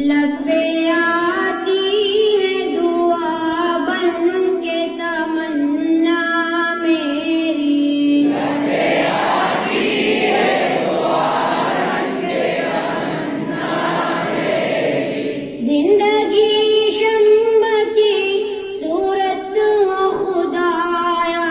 لب پہ آتی ہے دعا بن کے تمنا میری، لب پہ آتی ہے دعا بن کے تمنا میری، زندگی شمع کی صورت ہو خدایا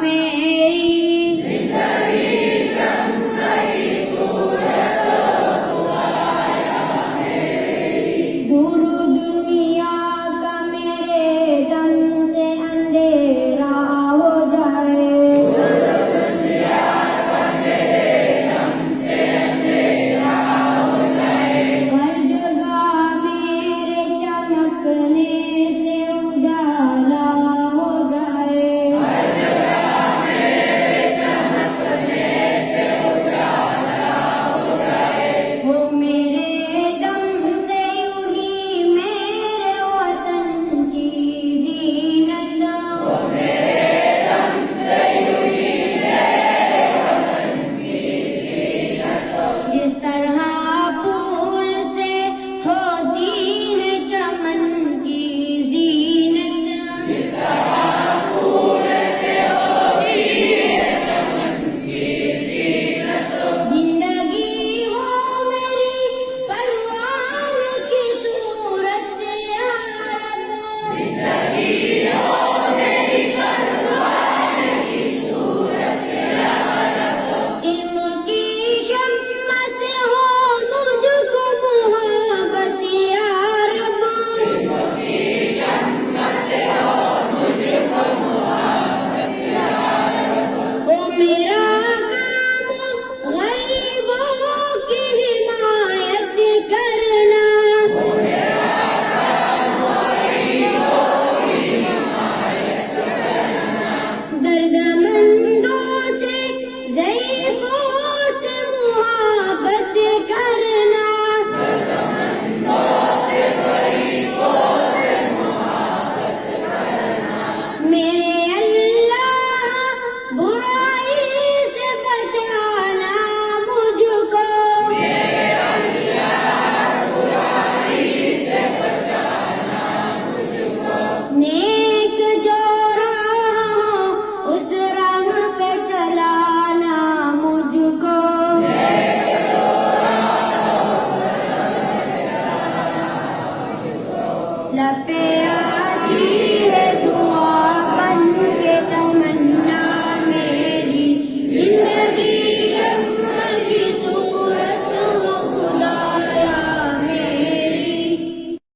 میری، زندگی شمع کی صورت ہو خدایا میری، دور دنیا کا میرے دم سے اندھیرا ہو جائے، دور دنیا کا میرے دم سے اندھیرا ہو جائے، ہر جگہ میرے چمکنے سے اجالا ہو جائے، ہر جگہ میرے چمکنے سے اجالا ہو جائے، ہو میرے دم سے یوں ہی میرے وطن کی زینت، ہو میرے دم سے یوں ہی میرے وطن کی زینت، جس طرح پھول سے ہوتی ہے چمن کی زینت، جس طرح پھول سے ہوتی ہے چمن کی زینت، زندگی ہو میری پروان کی صورت یا رب، زندگی ہو میری پروان کی صورت یا رب، علم کی شمع سے ہو مجھ کو محبت یا رب، علم کی شمع سے ہو مجھ کو محبت یا رب، وہ میرا کام غریبوں کی حمایت کرنا، وہ میرا کام غریبوں کی حمایت کرنا، دردمندوں سے ضعیفوں سے محبت کرنا، دردمندوں سے ضعیفوں سے محبت کرنا، میرے اللہ برائی سے بچانا مجھ کو، میرے اللہ برائی سے بچانا مجھ کو، نیک جو راہ ہو اس راہ پہ چلانا مجھ کو، نیک جو راہ ہو اس راہ پہ چلانا مجھ کو، لب پہ آتی